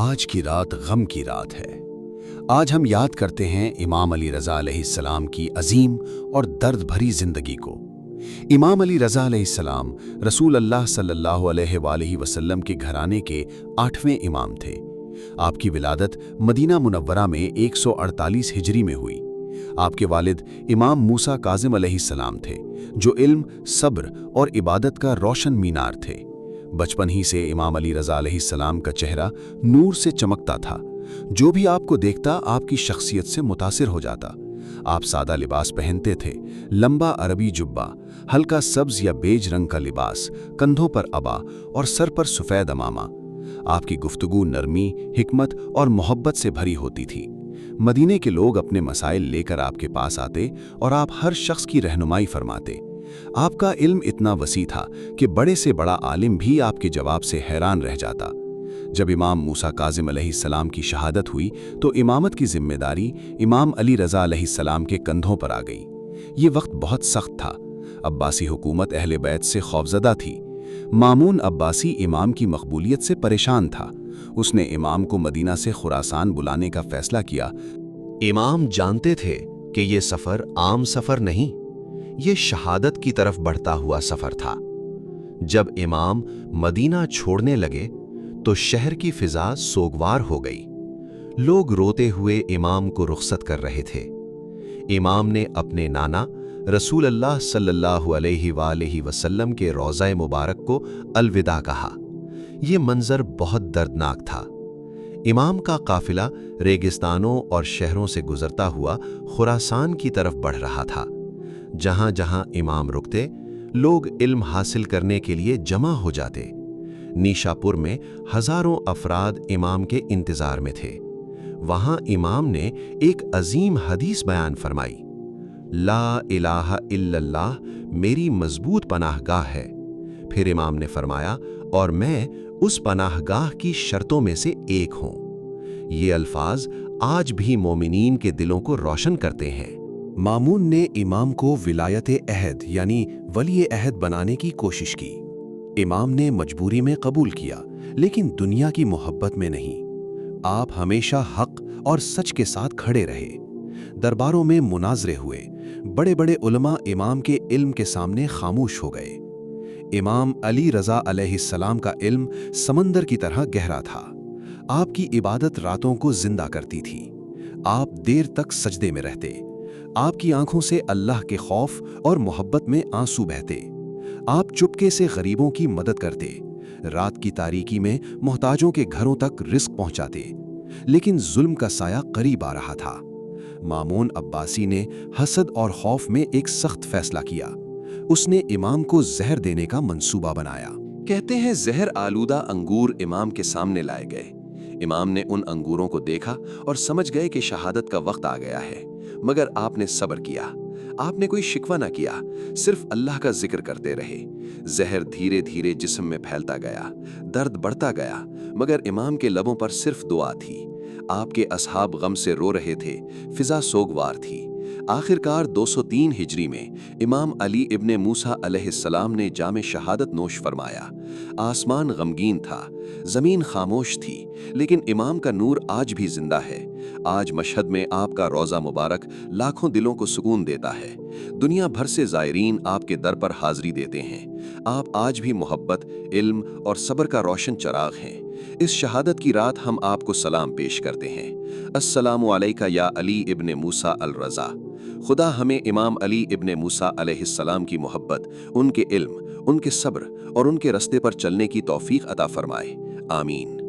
آج کی رات غم کی رات ہے۔ آج ہم یاد کرتے ہیں امام علی رضا علیہ السلام کی عظیم اور درد بھری زندگی کو۔ امام علی رضا علیہ السلام رسول اللہ صلی اللہ علیہ وآلہ وسلم کے گھرانے کے 8ویں امام تھے۔ آپ کی ولادت مدینہ منورہ میں 148 ہجری میں ہوئی۔ آپ کے والد امام موسیٰ کاظم علیہ السلام تھے، جو علم، صبر اور عبادت کا روشن مینار تھے۔ بچپن ہی سے امام علی رضا علیہ السلام کا چہرہ نور سے چمکتا تھا۔ جو بھی آپ کو دیکھتا آپ کی شخصیت سے متاثر ہو جاتا۔ آپ سادہ لباس پہنتے تھے، لمبا عربی جبہ، ہلکا سبز یا بیج رنگ کا لباس، کندھوں پر عبا اور سر پر سفید عمامہ۔ آپ کی گفتگو نرمی، حکمت اور محبت سے بھری ہوتی تھی۔ مدینے کے لوگ اپنے مسائل لے کر آپ کے پاس آتے اور آپ ہر شخص کی رہنمائی فرماتے۔ آپ کا علم اتنا وسیع تھا کہ بڑے سے بڑا عالم بھی آپ کے جواب سے حیران رہ جاتا۔ جب امام موسیٰ کاظم علیہ السلام کی شہادت ہوئی تو امامت کی ذمہ داری امام علی رضا علیہ السلام کے کندھوں پر آ گئی۔ یہ وقت بہت سخت تھا۔ عباسی حکومت اہل بیت سے خوفزدہ تھی۔ مامون عباسی امام کی مقبولیت سے پریشان تھا۔ اس نے امام کو مدینہ سے خراسان بلانے کا فیصلہ کیا۔ امام جانتے تھے کہ یہ سفر عام سفر نہیں، یہ شہادت کی طرف بڑھتا ہوا سفر تھا۔ جب امام مدینہ چھوڑنے لگے تو شہر کی فضا سوگوار ہو گئی۔ لوگ روتے ہوئے امام کو رخصت کر رہے تھے۔ امام نے اپنے نانا رسول اللہ صلی اللہ علیہ وآلہ وسلم کے روضہ مبارک کو الوداع کہا۔ یہ منظر بہت دردناک تھا۔ امام کا قافلہ ریگستانوں اور شہروں سے گزرتا ہوا خراسان کی طرف بڑھ رہا تھا۔ جہاں جہاں امام رکتے، لوگ علم حاصل کرنے کے لیے جمع ہو جاتے۔ نیشاپور میں ہزاروں افراد امام کے انتظار میں تھے۔ وہاں امام نے ایک عظیم حدیث بیان فرمائی: لا الہ الا اللہ میری مضبوط پناہ گاہ ہے۔ پھر امام نے فرمایا، اور میں اس پناہ گاہ کی شرطوں میں سے ایک ہوں۔ یہ الفاظ آج بھی مومنین کے دلوں کو روشن کرتے ہیں۔ مامون نے امام کو ولایت عہد یعنی ولی عہد بنانے کی کوشش کی۔ امام نے مجبوری میں قبول کیا، لیکن دنیا کی محبت میں نہیں۔ آپ ہمیشہ حق اور سچ کے ساتھ کھڑے رہے۔ درباروں میں مناظرے ہوئے، بڑے بڑے علماء امام کے علم کے سامنے خاموش ہو گئے۔ امام علی رضا علیہ السلام کا علم سمندر کی طرح گہرا تھا۔ آپ کی عبادت راتوں کو زندہ کرتی تھی۔ آپ دیر تک سجدے میں رہتے۔ آپ کی آنکھوں سے اللہ کے خوف اور محبت میں آنسو بہتے۔ آپ چپکے سے غریبوں کی مدد کرتے، رات کی تاریکی میں محتاجوں کے گھروں تک رزق پہنچاتے، لیکن ظلم کا سایہ قریب آ رہا تھا۔ مامون عباسی نے حسد اور خوف میں ایک سخت فیصلہ کیا۔ اس نے امام کو زہر دینے کا منصوبہ بنایا۔ کہتے ہیں زہر آلودہ انگور امام کے سامنے لائے گئے۔ امام نے ان انگوروں کو دیکھا اور سمجھ گئے کہ شہادت کا وقت آ گیا ہے، مگر آپ نے صبر کیا۔ آپ نے کوئی شکوہ نہ کیا، صرف اللہ کا ذکر کرتے رہے۔ زہر دھیرے دھیرے جسم میں پھیلتا گیا، درد بڑھتا گیا، مگر امام کے لبوں پر صرف دعا تھی۔ آپ کے اصحاب غم سے رو رہے تھے، فضا سوگوار تھی۔ آخرکار 203 ہجری میں امام علی ابن موسیٰ علیہ السلام نے جام شہادت نوش فرمایا۔ آسمان غمگین تھا، زمین خاموش تھی، لیکن امام کا نور آج بھی زندہ ہے۔ آج مشہد میں آپ کا روضہ مبارک لاکھوں دلوں کو سکون دیتا ہے۔ دنیا بھر سے زائرین آپ کے در پر حاضری دیتے ہیں۔ آپ آج بھی محبت، علم اور صبر کا روشن چراغ ہیں۔ اس شہادت کی رات ہم آپ کو سلام پیش کرتے ہیں۔ السلام علیکہ یا علی ابن موسیٰ الرضا۔ خدا ہمیں امام علی ابن موسیٰ علیہ السلام کی محبت، ان کے علم، ان کے صبر اور ان کے رستے پر چلنے کی توفیق عطا فرمائے۔ آمین۔